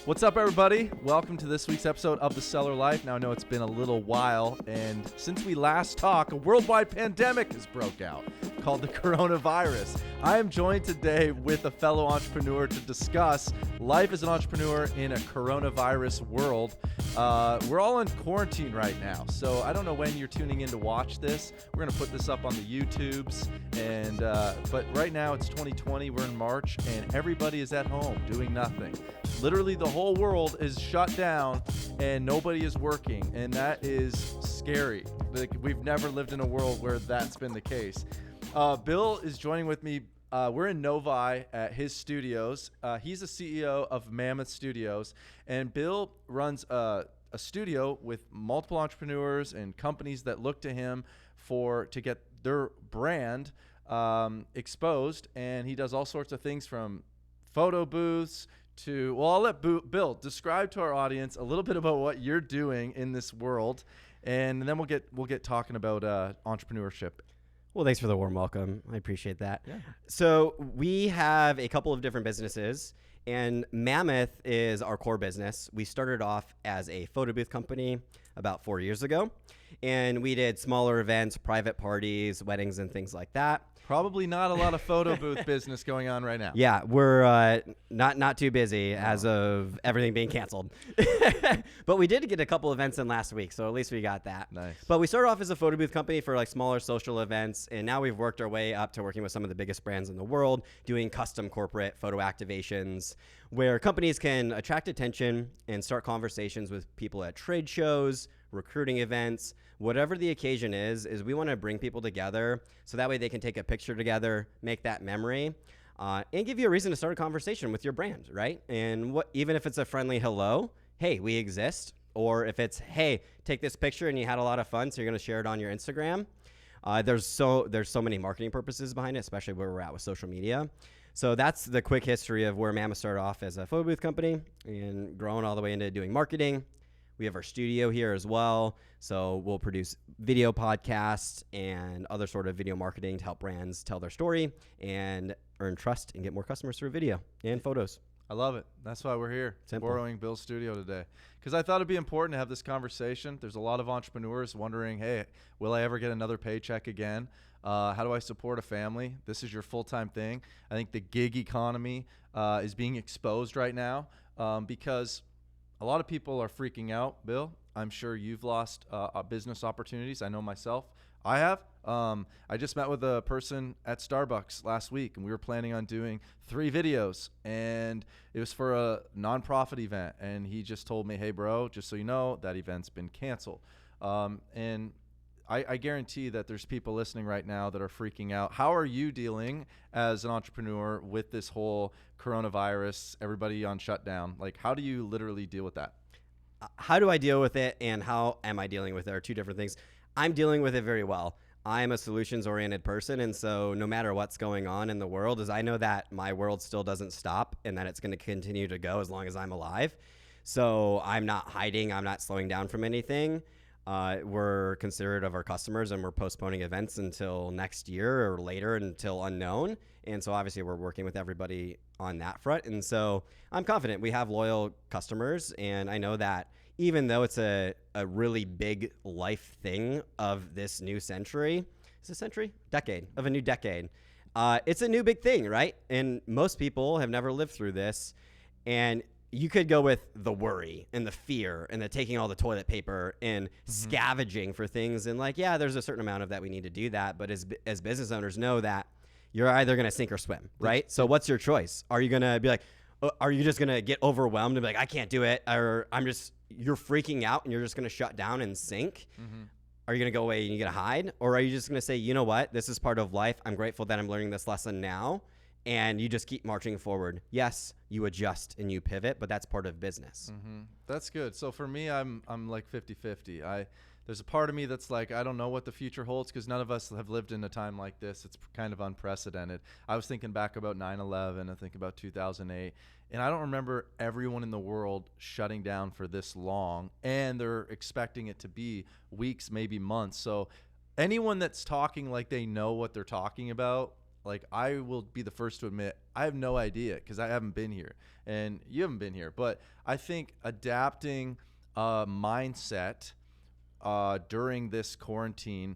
What's up, everybody? Welcome to this week's episode of The Seller Life. Now, I know it's been a little while, and since we last talked, a worldwide pandemic has broke out called the coronavirus. I am joined today with a fellow entrepreneur to discuss life as an entrepreneur in a coronavirus world. We're all in quarantine right now, so I don't know when you're tuning in to watch this. We're going to put this up on the YouTubes, but right now it's 2020. We're in March, and everybody is at home doing nothing. Literally, the whole world is shut down and nobody is working, and that is scary. Like, we've never lived in a world where that's been the case. Bill is joining with me. We're in Novi at his studios. He's the CEO of Mammoth Studios, and Bill runs a studio with multiple entrepreneurs and companies that look to him to get their brand exposed, and he does all sorts of things from photo booths to, well, I'll let Bill describe to our audience a little bit about what you're doing in this world, and then we'll get talking about entrepreneurship. Well, thanks for the warm welcome. I appreciate that. Yeah. So we have a couple of different businesses, and Mammoth is our core business. We started off as a photo booth company about 4 years ago, and we did smaller events, private parties, weddings, and things like that. Probably not a lot of photo booth business going on right now. Yeah, we're not too busy as of everything being canceled. But we did get a couple events in last week, so at least we got that. Nice. But we started off as a photo booth company for like smaller social events, and now we've worked our way up to working with some of the biggest brands in the world, doing custom corporate photo activations where companies can attract attention and start conversations with people at trade shows, recruiting events, whatever the occasion is we want to bring people together so that way they can take a picture together, make that memory, and give you a reason to start a conversation with your brand, right? And even if it's a friendly hello, hey, we exist, or if it's, hey, take this picture and you had a lot of fun, so you're going to share it on your Instagram. There's so many marketing purposes behind it, especially where we're at with social media. So that's the quick history of where Mammoth started off as a photo booth company and growing all the way into doing marketing. We have our studio here as well, so we'll produce video podcasts and other sort of video marketing to help brands tell their story and earn trust and get more customers through video and photos. I love it. That's why we're here, borrowing Bill's studio today, because I thought it'd be important to have this conversation. There's a lot of entrepreneurs wondering, hey, will I ever get another paycheck again? How do I support a family? This is your full-time thing. I think the gig economy is being exposed right now because a lot of people are freaking out. Bill, I'm sure you've lost business opportunities. I know myself. I have. I just met with a person at Starbucks last week, and we were planning on doing 3 videos, and it was for a nonprofit event. And he just told me, hey, bro, just so you know, that event's been canceled. And I guarantee that there's people listening right now that are freaking out. How are you dealing as an entrepreneur with this whole coronavirus, everybody on shutdown? Like, how do you literally deal with that? How do I deal with it, and how am I dealing with it are two different things. I'm dealing with it very well. I'm a solutions-oriented person, and so no matter what's going on in the world, I know that my world still doesn't stop and that it's going to continue to go as long as I'm alive. So I'm not hiding. I'm not slowing down from anything. We're considerate of our customers, and we're postponing events until next year or later until unknown. And so obviously we're working with everybody on that front. And so I'm confident we have loyal customers, and I know that even though it's a really big life thing of this new century, is it century? Decade, of a new decade. It's a new big thing, right? And most people have never lived through this. And you could go with the worry and the fear and the taking all the toilet paper and scavenging for things. And like, yeah, there's a certain amount of that we need to do that. But as business owners know that you're either going to sink or swim, right? So what's your choice? Are you going to be like, are you just going to get overwhelmed and be like, I can't do it? Or you're freaking out and you're just going to shut down and sink? Are you going to go away and you're going to hide? Or are you just going to say, you know what? This is part of life. I'm grateful that I'm learning this lesson now. And you just keep marching forward. Yes, you adjust and you pivot, but that's part of business. That's good. So for me, I'm like 50-50. There's a part of me that's like, I don't know what the future holds, because none of us have lived in a time like this. It's kind of unprecedented. I was thinking back about 9/11. I think about 2008. And I don't remember everyone in the world shutting down for this long. And they're expecting it to be weeks, maybe months. So anyone that's talking like they know what they're talking about, Like, I will be the first to admit, I have no idea because I haven't been here and you haven't been here. But I think adapting mindset during this quarantine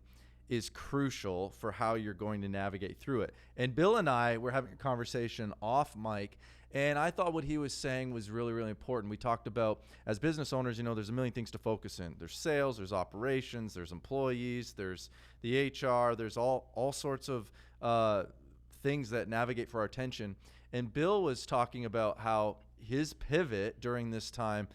is crucial for how you're going to navigate through it. And Bill and I were having a conversation off mic, and I thought what he was saying was really, really important. We talked about, as business owners, there's a million things to focus in. There's sales, there's operations, there's employees, there's the HR, there's all sorts of things that navigate for our attention. And Bill was talking about how his pivot during this time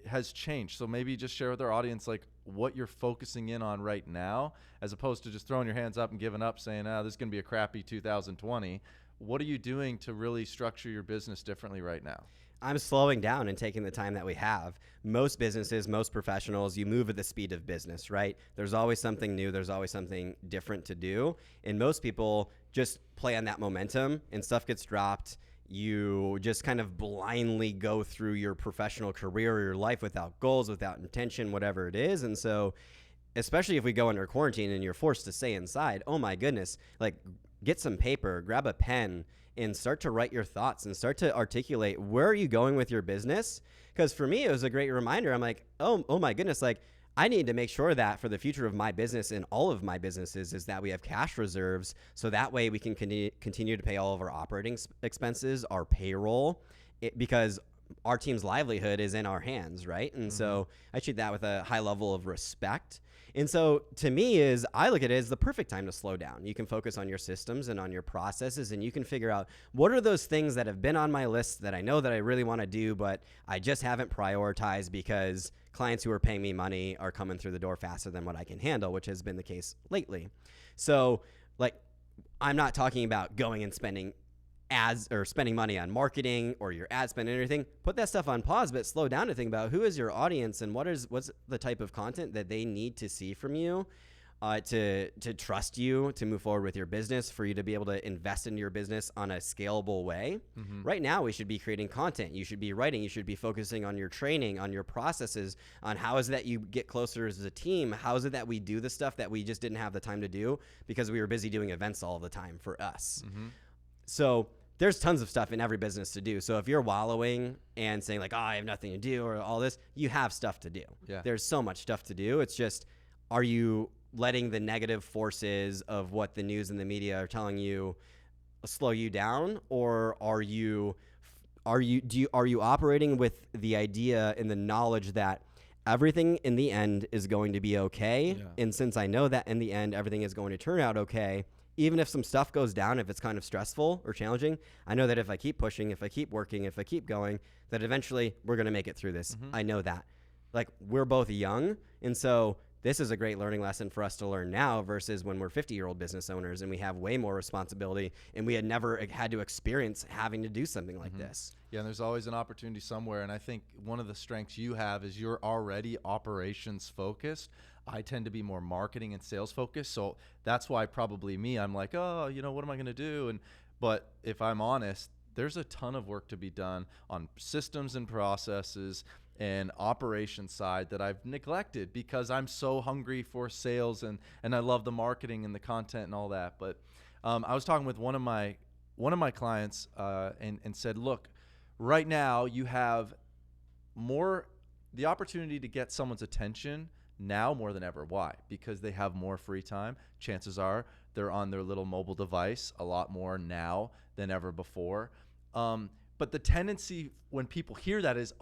has changed. So maybe just share with our audience like what you're focusing in on right now, as opposed to just throwing your hands up and giving up saying, this is going to be a crappy 2020. What are you doing to really structure your business differently right now? I'm slowing down and taking the time that we have. Most businesses, most professionals, you move at the speed of business, right? There's always something new. There's always something different to do. And most people just play on that momentum and stuff gets dropped. You just kind of blindly go through your professional career or your life without goals, without intention, whatever it is. And so, especially if we go under quarantine and you're forced to stay inside, oh my goodness, like get some paper, grab a pen, and start to write your thoughts and start to articulate where are you going with your business? Because for me, it was a great reminder. I'm like, oh my goodness, like I need to make sure that for the future of my business and all of my businesses is that we have cash reserves so that way we can continue to pay all of our operating expenses, our payroll, because our team's livelihood is in our hands, right? And so I treat that with a high level of respect. And so to me I look at it as the perfect time to slow down. You can focus on your systems and on your processes, and you can figure out what are those things that have been on my list that I know that I really want to do, but I just haven't prioritized because clients who are paying me money are coming through the door faster than what I can handle, which has been the case lately. So like, I'm not talking about going and spending ads or spending money on marketing or your ad spend and everything. Put that stuff on pause, but slow down to think about who is your audience and what's the type of content that they need to see from you to trust you to move forward with your business, for you to be able to invest in your business on a scalable way. Right now, we should be creating content. You should be writing. You should be focusing on your training, on your processes, on how is it that you get closer as a team? How is it that we do the stuff that we just didn't have the time to do because we were busy doing events all the time for us? So there's tons of stuff in every business to do. So if you're wallowing and saying like, I have nothing to do or all this, you have stuff to do. Yeah. There's so much stuff to do. It's just, are you letting the negative forces of what the news and the media are telling you slow you down, or are you operating with the idea and the knowledge that everything in the end is going to be okay? Yeah. And since I know that in the end everything is going to turn out okay, even if some stuff goes down, if it's kind of stressful or challenging, I know that if I keep pushing, if I keep working, if I keep going, that eventually we're going to make it through this. I know that. Like, we're both young, and so this is a great learning lesson for us to learn now versus when we're 50-year-old business owners and we have way more responsibility and we had never had to experience having to do something like this. Yeah, and there's always an opportunity somewhere. And I think one of the strengths you have is you're already operations focused. I tend to be more marketing and sales focused. So that's why probably me, I'm like, what am I going to do? But if I'm honest, there's a ton of work to be done on systems and processes and operations side that I've neglected because I'm so hungry for sales and I love the marketing and the content and all that. But I was talking with one of my clients and said, look, right now you have the opportunity to get someone's attention now more than ever. Why? Because they have more free time. Chances are they're on their little mobile device a lot more now than ever before. But the tendency when people hear that is,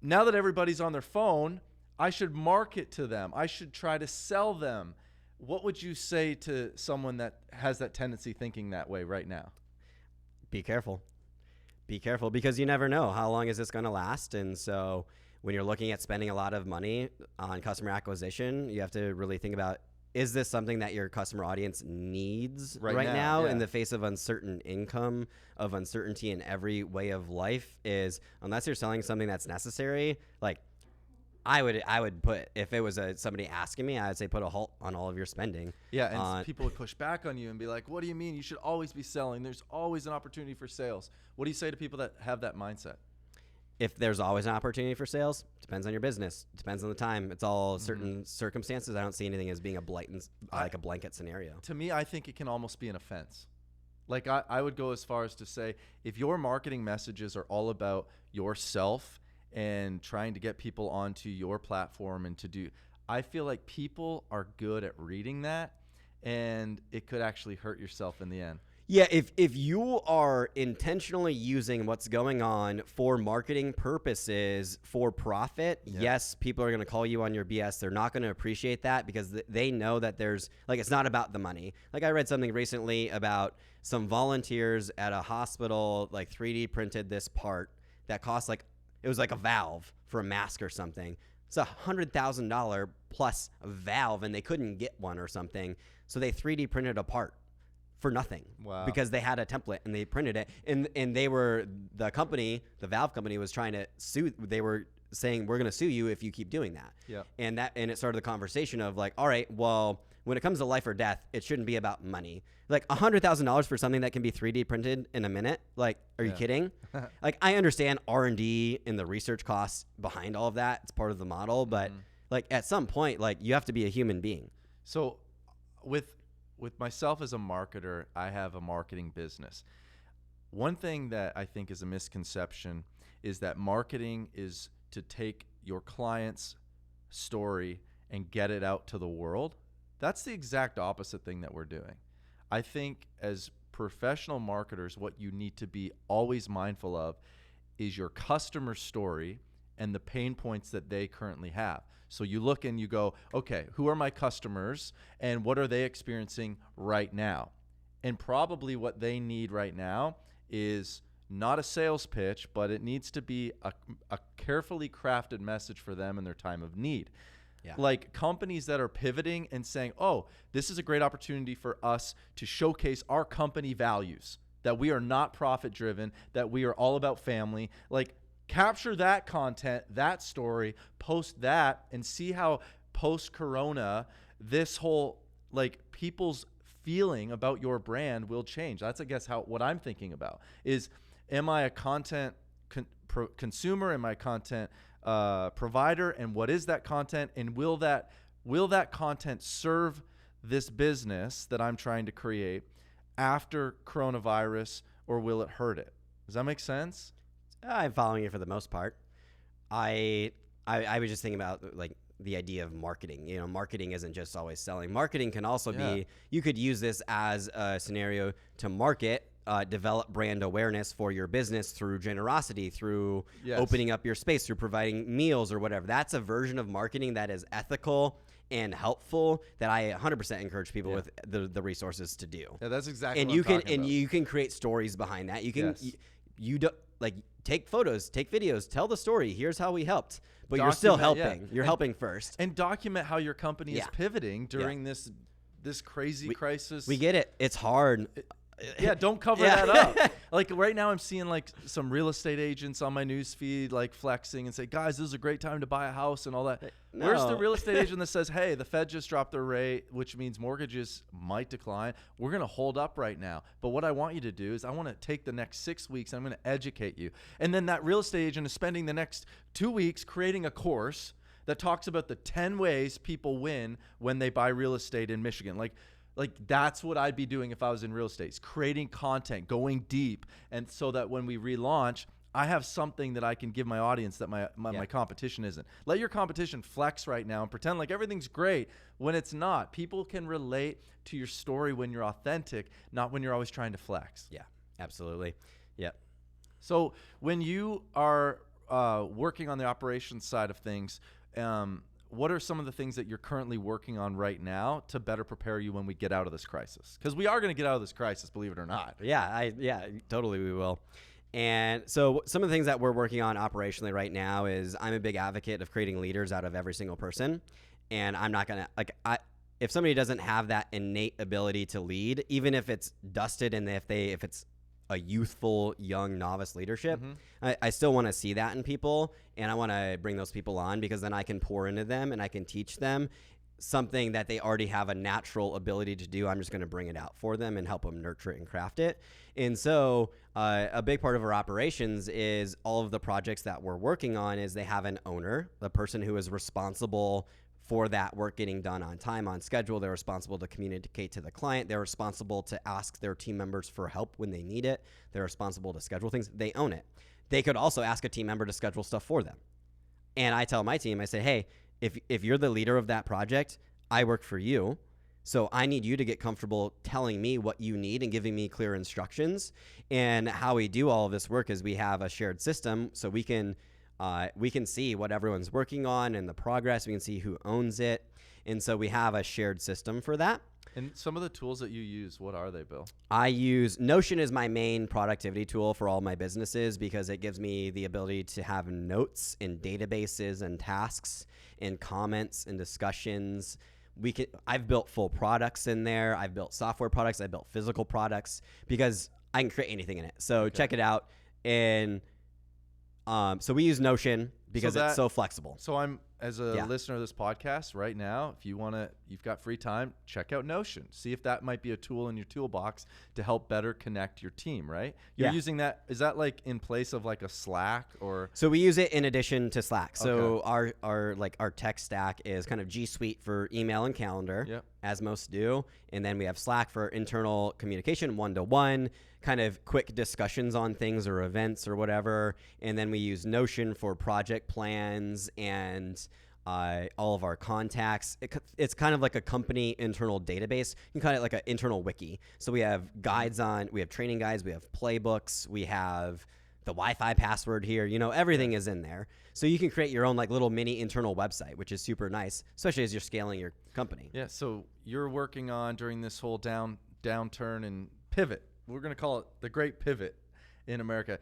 now that everybody's on their phone, I should market to them. I should try to sell them. What would you say to someone that has that tendency thinking that way right now? Be careful. Be careful, because you never know how long is this going to last. And so when you're looking at spending a lot of money on customer acquisition, you have to really think about, is this something that your customer audience needs right now? Yeah. In the face of uncertain income, of uncertainty in every way of life, is unless you're selling something that's necessary, like I would put, if it was somebody asking me, I would say put a halt on all of your spending. Yeah, and people would push back on you and be like, what do you mean? You should always be selling. There's always an opportunity for sales. What do you say to people that have that mindset? if there's always an opportunity for sales, depends on your business, depends on the time. It's all certain circumstances. I don't see anything as being a blatant, like a blanket scenario. To me, I think it can almost be an offense. Like I would go as far as to say, if your marketing messages are all about yourself and trying to get people onto your platform and to do, I feel like people are good at reading that, and it could actually hurt yourself in the end. Yeah, if you are intentionally using what's going on for marketing purposes for profit, yes, people are going to call you on your BS. They're not going to appreciate that because they know that there's, like, it's not about the money. Like, I read something recently about some volunteers at a hospital, like, 3D printed this part that cost, like, it was like a valve for a mask or something. It's $100,000 plus a valve, and they couldn't get one or something. So they 3D printed a part for nothing. Wow. Because they had a template and they printed it, and they were, the company, the valve company, was trying to sue. They were saying, we're going to sue you if you keep doing that. Yeah. And it started the conversation of like, all right, well, when it comes to life or death, it shouldn't be about money. Like $100,000 for something that can be 3D printed in a minute. Like, are you kidding? Like, I understand R&D and the research costs behind all of that. It's part of the model, but like at some point, like, you have to be a human being. So with myself as a marketer, I have a marketing business. One thing that I think is a misconception is that marketing is to take your client's story and get it out to the world. That's the exact opposite thing that we're doing. I think as professional marketers, what you need to be always mindful of is your customer story and the pain points that they currently have. So you look and you go, okay, who are my customers and what are they experiencing right now? And probably what they need right now is not a sales pitch, but it needs to be a carefully crafted message for them in their time of need. Yeah. Like companies that are pivoting and saying, oh, this is a great opportunity for us to showcase our company values, that we are not profit driven, that we are all about family. Like, capture that content, that story, post that, and see how post-corona this whole, like, people's feeling about your brand will change. That's, I guess, what I'm thinking about is, am I a content consumer? Am I a content provider? And what is that content? And will that content serve this business that I'm trying to create after coronavirus, or will it hurt it? Does that make sense? I'm following you for the most part. I was just thinking about like the idea of marketing. You know, marketing isn't just always selling. Marketing can also be, you could use this as a scenario to market, develop brand awareness for your business through generosity, through opening up your space, through providing meals or whatever. That's a version of marketing that is ethical and helpful that I 100% encourage people with the resources to do. Yeah, that's exactly and what I'm talking about. you can create stories behind that. You can you don't like take photos, take videos, tell the story. Here's how we helped, but you're still helping. You're helping first, and document how your company is pivoting during this crazy crisis. We get it. It's hard. Yeah, don't cover that up. Like right now I'm seeing like some real estate agents on my news feed like flexing and say, guys, this is a great time to buy a house and all that. No. Where's the real estate agent that says, hey, the Fed just dropped their rate, which means mortgages might decline. We're going to hold up right now. But what I want you to do is I want to take the next 6 weeks and I'm going to educate you. And then that real estate agent is spending the next 2 weeks creating a course that talks about the 10 ways people win when they buy real estate in Michigan. Like that's what I'd be doing if I was in real estate, creating content, going deep. And so that when we relaunch, I have something that I can give my audience that my competition isn't. Let your competition flex right now and pretend like everything's great when it's not. People can relate to your story when you're authentic, not when you're always trying to flex. Yeah, absolutely. Yeah. So when you are working on the operations side of things, what are some of the things that you're currently working on right now to better prepare you when we get out of this crisis? Because we are going to get out of this crisis, believe it or not. Yeah, totally we will. And so some of the things that we're working on operationally right now is I'm a big advocate of creating leaders out of every single person. And I'm not going to, if somebody doesn't have that innate ability to lead, even if it's dusted and if it's a youthful, young, novice leadership, I still want to see that in people, and I want to bring those people on because then I can pour into them and I can teach them something that they already have a natural ability to do. I'm just going to bring it out for them and help them nurture it and craft it. And so a big part of our operations is all of the projects that we're working on is they have an owner, the person who is responsible for that work getting done on time, on schedule. They're responsible to communicate to the client. They're responsible to ask their team members for help when they need it. They're responsible to schedule things. They own it. They could also ask a team member to schedule stuff for them. And I tell my team, I say, hey, if you're the leader of that project, I work for you. So I need you to get comfortable telling me what you need and giving me clear instructions. And how we do all of this work is we have a shared system so we can see what everyone's working on and the progress. We can see who owns it. And so we have a shared system for that. And some of the tools that you use, what are they, Bill? I use Notion as my main productivity tool for all my businesses because it gives me the ability to have notes and databases and tasks and comments and discussions. I've built full products in there. I've built software products. I've built physical products because I can create anything in it. So check it out. And so we use Notion because it's so flexible. So I'm, as a listener of this podcast right now, if you've got free time, check out Notion. See if that might be a tool in your toolbox to help better connect your team, right? You're using that, is that like in place of like a Slack or? So we use it in addition to Slack. So our tech stack is kind of G Suite for email and calendar, as most do. And then we have Slack for internal communication, one-to-one, kind of quick discussions on things or events or whatever. And then we use Notion for project plans and all of our contacts. It's kind of like a company internal database. You can call it like an internal wiki. So we have guides we have training guides, we have playbooks, we have the Wi-Fi password here, everything is in there. So you can create your own like little mini internal website, which is super nice, especially as you're scaling your company. Yeah. So you're working on during this whole downturn and pivot. We're going to call it the great pivot in America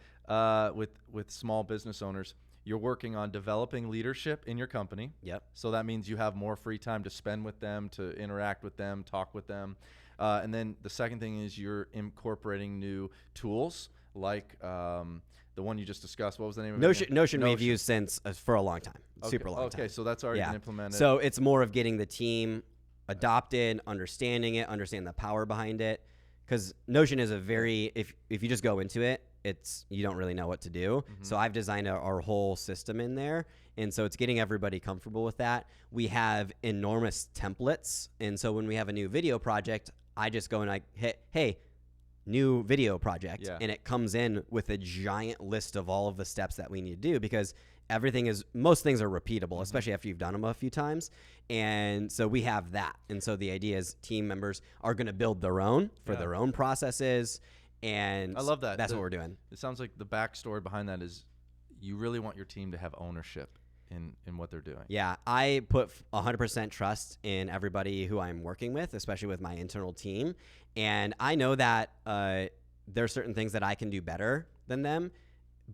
with small business owners. You're working on developing leadership in your company. Yep. So that means you have more free time to spend with them, to interact with them, talk with them. And then the second thing is you're incorporating new tools like the one you just discussed. What was the name of it? Notion we've used since for a long time. Super long time. Okay, so that's already been implemented. So it's more of getting the team adopted, understanding it, understand the power behind it. Because Notion is a very, if you just go into it, you don't really know what to do. Mm-hmm. So I've designed our whole system in there. And so it's getting everybody comfortable with that. We have enormous templates. And so when we have a new video project, I just go and I hit, hey, new video project. Yeah. And it comes in with a giant list of all of the steps that we need to do because most things are repeatable, especially after you've done them a few times. And so we have that. And so the idea is team members are going to build their own for their own processes. And I love that. That's what we're doing. It sounds like the backstory behind that is you really want your team to have ownership in what they're doing. Yeah, I put 100% trust in everybody who I'm working with, especially with my internal team. And I know that there are certain things that I can do better than them,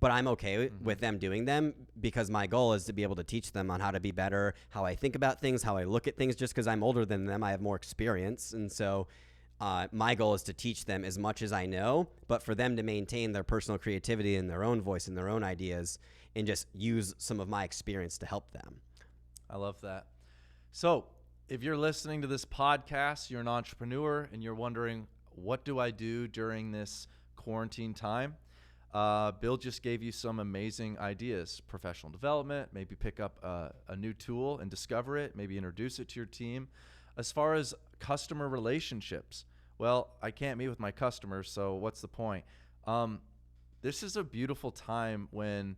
but I'm okay with them doing them because my goal is to be able to teach them on how to be better, how I think about things, how I look at things. Just because I'm older than them, I have more experience. And so my goal is to teach them as much as I know, but for them to maintain their personal creativity and their own voice and their own ideas and just use some of my experience to help them. I love that. So if you're listening to this podcast, you're an entrepreneur and you're wondering, what do I do during this quarantine time? Bill just gave you some amazing ideas. Professional development, maybe pick up a new tool and discover it, maybe introduce it to your team. As far as customer relationships, well, I can't meet with my customers, so what's the point? This is a beautiful time when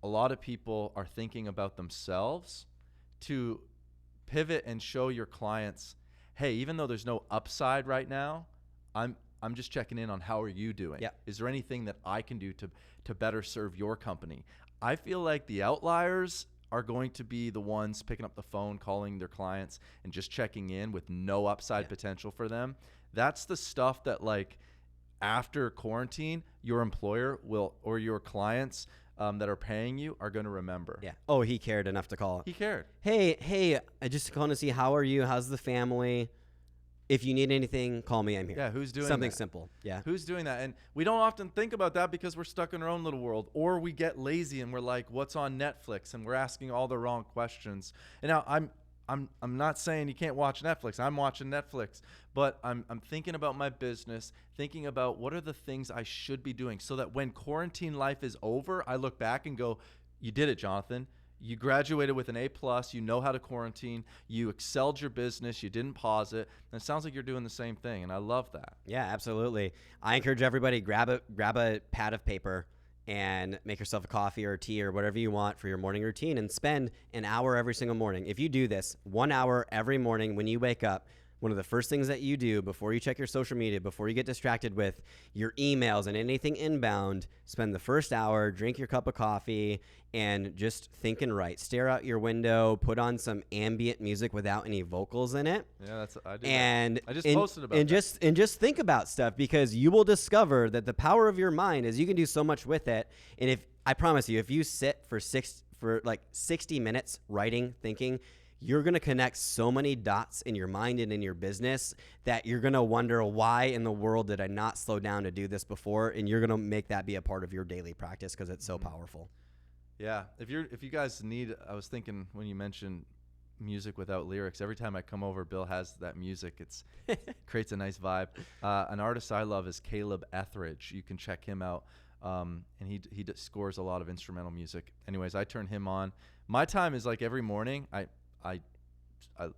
a lot of people are thinking about themselves to pivot and show your clients, hey, even though there's no upside right now, I'm just checking in on how are you doing? Yeah. Is there anything that I can do to better serve your company? I feel like the outliers are going to be the ones picking up the phone, calling their clients, and just checking in with no upside potential for them. That's the stuff that, like, after quarantine, your employer will, or your clients that are paying you are going to remember. Yeah. Oh, he cared enough to call. He cared. Hey, I just calling to see how are you? How's the family? If you need anything, call me. I'm here. Yeah, who's doing something that? Simple? Yeah. Who's doing that? And we don't often think about that because we're stuck in our own little world, or we get lazy and we're like, what's on Netflix? And we're asking all the wrong questions. And now I'm not saying you can't watch Netflix. I'm watching Netflix, but I'm thinking about my business, thinking about what are the things I should be doing so that when quarantine life is over, I look back and go, you did it, Jonathan. You graduated with an A+, you know how to quarantine, you excelled your business, you didn't pause it. And it sounds like you're doing the same thing, and I love that. Yeah, absolutely. I encourage everybody, grab a pad of paper and make yourself a coffee or a tea or whatever you want for your morning routine and spend an hour every single morning. If you do this 1 hour every morning when you wake up, one of the first things that you do before you check your social media, before you get distracted with your emails and anything inbound, spend the first hour, drink your cup of coffee, and just think and write. Stare out your window, put on some ambient music without any vocals in it. Yeah, I did and that. I just posted about that. And just think about stuff, because you will discover that the power of your mind is you can do so much with it. And if I promise you, if you sit for 60 minutes writing, thinking, you're going to connect so many dots in your mind and in your business that you're going to wonder, why in the world did I not slow down to do this before? And you're going to make that be a part of your daily practice because it's so powerful. Yeah. If you guys need, I was thinking when you mentioned music without lyrics, every time I come over, Bill has that music. It creates a nice vibe. An artist I love is Caleb Etheridge. You can check him out. And he scores a lot of instrumental music. Anyways, I turn him on. My time is like every morning. I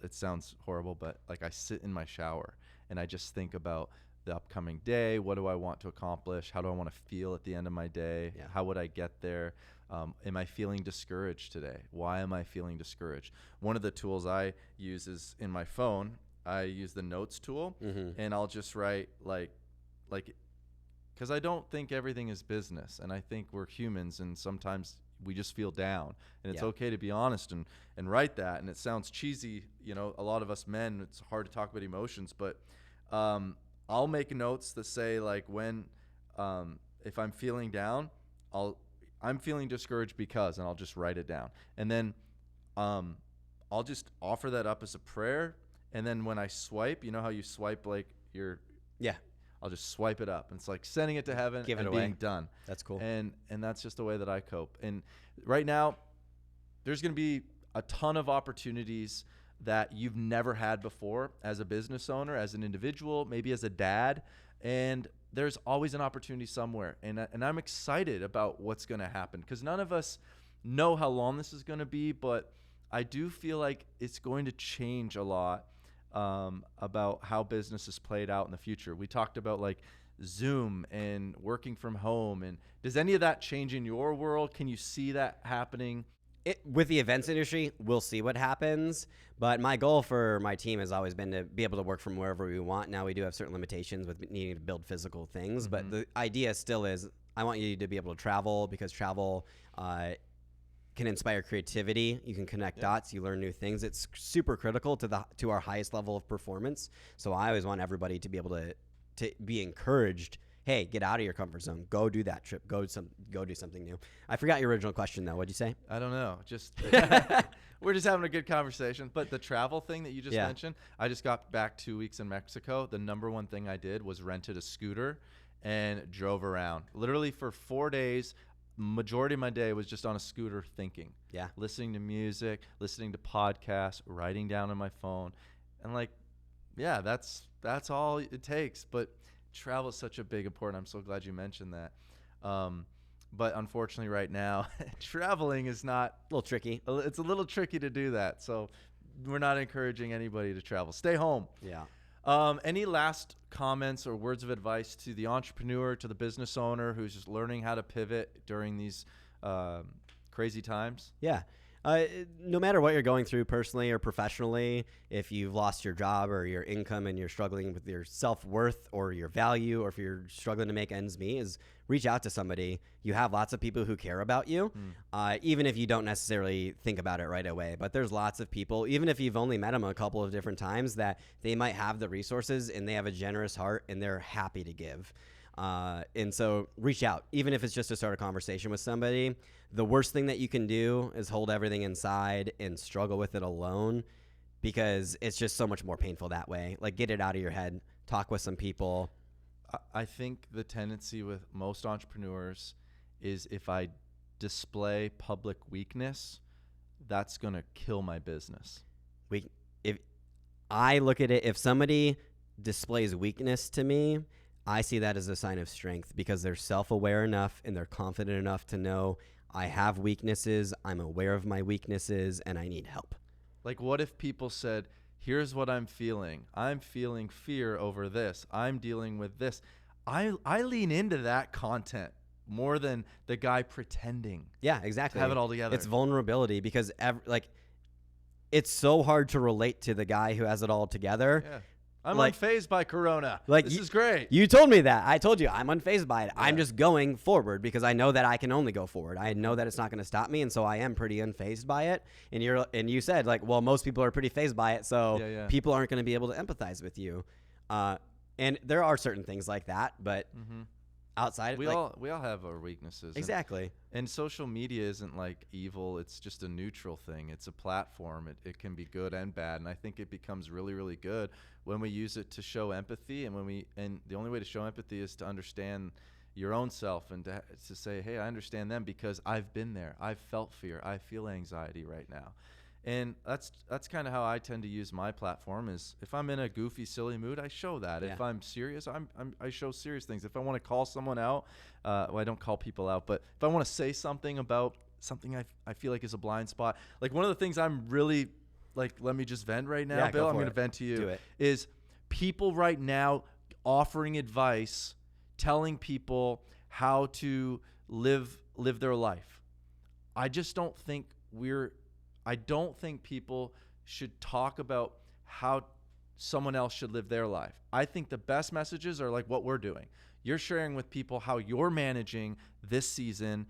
it sounds horrible, but like I sit in my shower and I just think about the upcoming day. What do I want to accomplish? How do I want to feel at the end of my day? Yeah. How would I get there? Am I feeling discouraged today? Why am I feeling discouraged? One of the tools I use is in my phone. I use the notes tool, and I'll just write like, because I don't think everything is business, and I think we're humans, and sometimes we just feel down, and it's okay to be honest and write that. And it sounds cheesy, a lot of us men, it's hard to talk about emotions, but I'll make notes that say like when if I'm feeling down, I'm feeling discouraged because, and I'll just write it down. And then I'll just offer that up as a prayer. And then when I swipe, you know how you swipe like your I'll just swipe it up. And it's like sending it to heaven and being done. That's cool. And that's just the way that I cope. And right now, there's going to be a ton of opportunities that you've never had before as a business owner, as an individual, maybe as a dad. And there's always an opportunity somewhere. And I'm excited about what's going to happen, because none of us know how long this is going to be, but I do feel like it's going to change a lot about how business is played out in the future. We talked about like Zoom and working from home. And does any of that change in your world? Can you see that happening? With the events industry, we'll see what happens. But my goal for my team has always been to be able to work from wherever we want. Now we do have certain limitations with needing to build physical things, but the idea still is I want you to be able to travel, because travel can inspire creativity. You can connect dots. You learn new things. It's super critical to our highest level of performance. So I always want everybody to be able to be encouraged. Hey, get out of your comfort zone. Go do that trip. Go do something new. I forgot your original question though. What'd you say? I don't know. Just we're just having a good conversation. But the travel thing that you just mentioned, I just got back 2 weeks in Mexico. The number one thing I did was rented a scooter and drove around. Literally for 4 days. Majority of my day was just on a scooter thinking, listening to music, listening to podcasts, writing down on my phone. And like, that's all it takes. But travel is such a big important. I'm so glad you mentioned that. But unfortunately right now, traveling is not a little tricky. It's a little tricky to do that. So we're not encouraging anybody to travel. Stay home. Yeah. Any last comments or words of advice to the entrepreneur, to the business owner who's just learning how to pivot during these crazy times? Yeah. No matter what you're going through personally or professionally, if you've lost your job or your income and you're struggling with your self-worth or your value, or if you're struggling to make ends meet, is reach out to somebody. You have lots of people who care about you, even if you don't necessarily think about it right away. But there's lots of people, even if you've only met them a couple of different times, that they might have the resources and they have a generous heart and they're happy to give. And so reach out, even if it's just to start a conversation with somebody. The worst thing that you can do is hold everything inside and struggle with it alone, because it's just so much more painful that way. Like, get it out of your head, talk with some people. I think the tendency with most entrepreneurs is if I display public weakness, that's going to kill my business. if I look at it, if somebody displays weakness to me, I see that as a sign of strength because they're self-aware enough and they're confident enough to know I have weaknesses, I'm aware of my weaknesses, and I need help. Like, what if people said, here's what I'm feeling. I'm feeling fear over this. I'm dealing with this. I lean into that content more than the guy pretending. Yeah, exactly. To have it all together. It's vulnerability because it's so hard to relate to the guy who has it all together. Yeah. I'm unfazed by Corona. This is great. You told me that. I told you I'm unfazed by it. Yeah. I'm just going forward because I know that I can only go forward. I know that it's not going to stop me, and so I am pretty unfazed by it. And you said like, well, most people are pretty fazed by it, so people aren't going to be able to empathize with you. And there are certain things like that, but outside, we all have our weaknesses. Exactly. And social media isn't like evil. It's just a neutral thing. It's a platform. It can be good and bad. And I think it becomes really, really good when we use it to show empathy. And the only way to show empathy is to understand your own self and to say, hey, I understand them because I've been there. I've felt fear. I feel anxiety right now. And that's kind of how I tend to use my platform is if I'm in a goofy, silly mood, I show that. Yeah. If I'm serious, I show serious things. If I want to call someone out, well, I don't call people out, but if I want to say something about something I feel like is a blind spot, like one of the things I'm really like, let me just vent right now, Yeah, Bill, I'm going to vent to you, Do it. is people right now offering advice, telling people how to live their life. I don't think people should talk about how someone else should live their life. I think the best messages are like what we're doing. You're sharing with people how you're managing this season,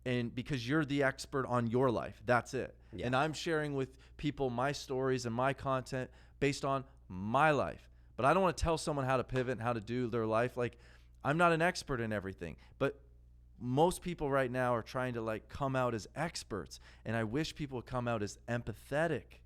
and because you're the expert on your life. That's it. Yeah. And I'm sharing with people my stories and my content based on my life. But I don't want to tell someone how to pivot and how to do their life. Like, I'm not an expert in everything, but most people right now are trying to like come out as experts, and I wish people would come out as empathetic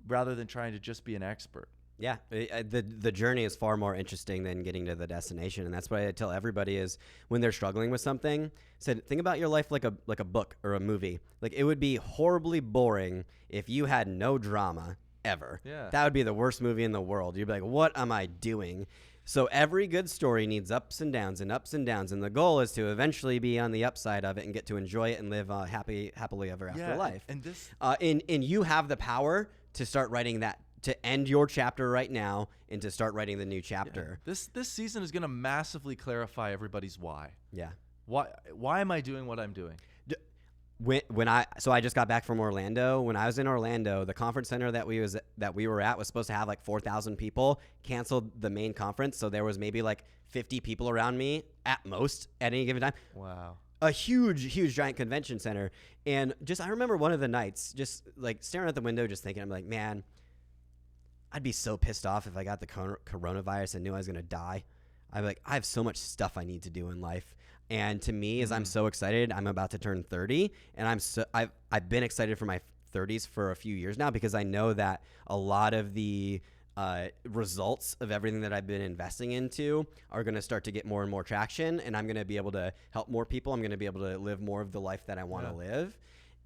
rather than trying to just be an expert. Yeah, the journey is far more interesting than getting to the destination, and that's what I tell everybody is when they're struggling with something. Said, think about your life like a book or a movie. Like, it would be horribly boring if you had no drama ever. Yeah. That would be the worst movie in the world. You'd be like, what am I doing? So every good story needs ups and downs, and the goal is to eventually be on the upside of it and get to enjoy it and live happily ever after life. And this, and you have the power to start writing that, to end your chapter right now and to start writing the new chapter. this season is going to massively clarify everybody's why. Yeah. Why am I doing what I'm doing? So I just got back from Orlando. When I was in Orlando, the conference center that we were at was supposed to have like 4,000 people. Canceled the main conference, so there was maybe like 50 people around me at most at any given time. Wow. A huge giant convention center. And I remember one of the nights just like staring at the window, just thinking, I'm like, man, I'd be so pissed off if I got the coronavirus and knew I was going to die. I'm like, I have so much stuff I need to do in life. And to me, as I'm so excited, I'm about to turn 30, and I've been excited for my 30s for a few years now because I know that a lot of the results of everything that I've been investing into are going to start to get more and more traction, and I'm going to be able to help more people. I'm going to be able to live more of the life that I want to live.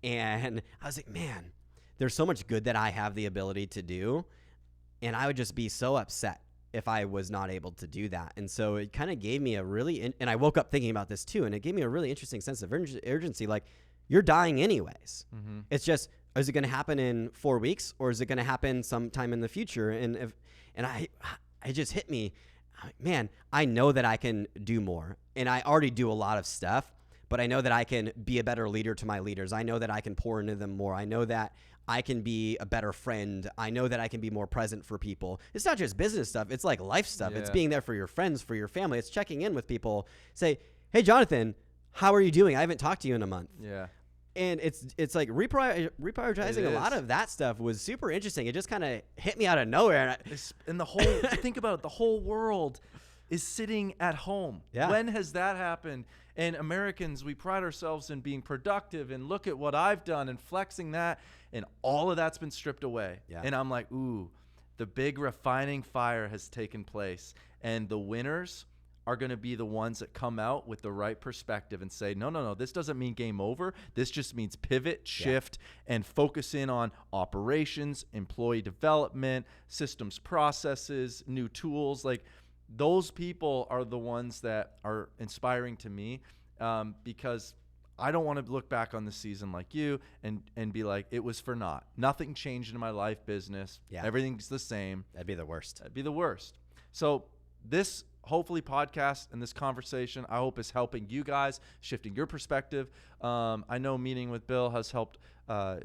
And I was like, man, there's so much good that I have the ability to do, and I would just be so upset if I was not able to do that. And so it kind of gave me and I woke up thinking about this too, and it gave me a really interesting sense of urgency. Like, you're dying anyways. It's just, is it going to happen in 4 weeks, or is it going to happen sometime in the future? And it just hit me, man, I know that I can do more, and I already do a lot of stuff, but I know that I can be a better leader to my leaders. I know that I can pour into them more. I know that I can be a better friend. I know that I can be more present for people. It's not just business stuff. It's like life stuff. Yeah. It's being there for your friends, for your family. It's checking in with people. Say, hey, Jonathan, how are you doing? I haven't talked to you in a month. Yeah. And it's like reprioritizing a lot of that stuff was super interesting. It just kind of hit me out of nowhere. And the whole, think about it, the whole world is sitting at home. Yeah. When has that happened? And Americans, we pride ourselves in being productive and look at what I've done and flexing that. And all of that's been stripped away. Yeah. And I'm like, ooh, the big refining fire has taken place. And the winners are going to be the ones that come out with the right perspective and say, no, this doesn't mean game over. This just means pivot, shift, and focus in on operations, employee development, systems, processes, new tools. Like, those people are the ones that are inspiring to me, because I don't want to look back on the season like you and be like, it was for naught. Nothing changed in my life business. Yeah. Everything's the same. That'd be the worst. That'd be the worst. So this hopefully podcast and this conversation, I hope, is helping you guys, shifting your perspective. I know meeting with Bill has helped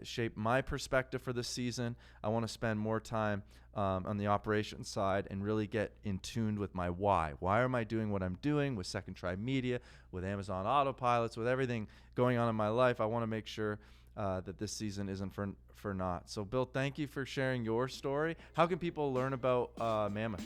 shape my perspective for this season. I want to spend more time on the operations side and really get in tune with my why. Why am I doing what I'm doing with Second Try Media, with Amazon Autopilots, with everything going on in my life? I want to make sure that this season isn't for naught. So, Bill, thank you for sharing your story. How can people learn about Mammoth?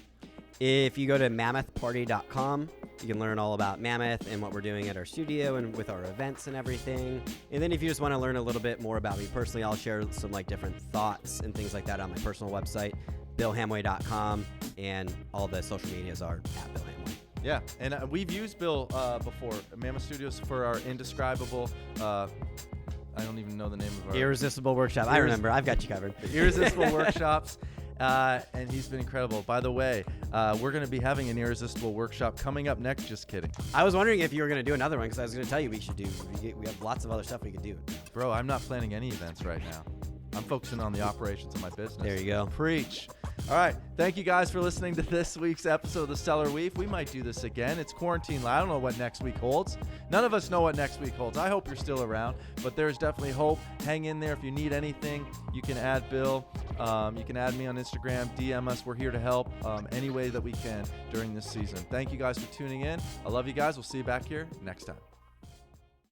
If you go to mammothparty.com, you can learn all about Mammoth and what we're doing at our studio and with our events and everything. And then if you just want to learn a little bit more about me personally, I'll share some like different thoughts and things like that on my personal website, billhamway.com, and all the social medias are at Bill Hamway. Yeah, and we've used Bill before, Mammoth Studios, for our indescribable, I don't even know the name of our... Irresistible Workshop. I remember. I've got you covered. Irresistible Workshops. And he's been incredible. By the way, we're going to be having an Irresistible Workshop coming up next. Just kidding. I was wondering if you were going to do another one, because I was going to tell you we have lots of other stuff we could do. Bro, I'm not planning any events right now. I'm focusing on the operations of my business. There you go. Preach. All right. Thank you guys for listening to this week's episode of The Stellar Weave. We might do this again. It's quarantine. I don't know what next week holds. None of us know what next week holds. I hope you're still around, but there's definitely hope. Hang in there. If you need anything, you can add Bill. You can add me on Instagram, DM us. We're here to help any way that we can during this season. Thank you guys for tuning in. I love you guys. We'll see you back here next time.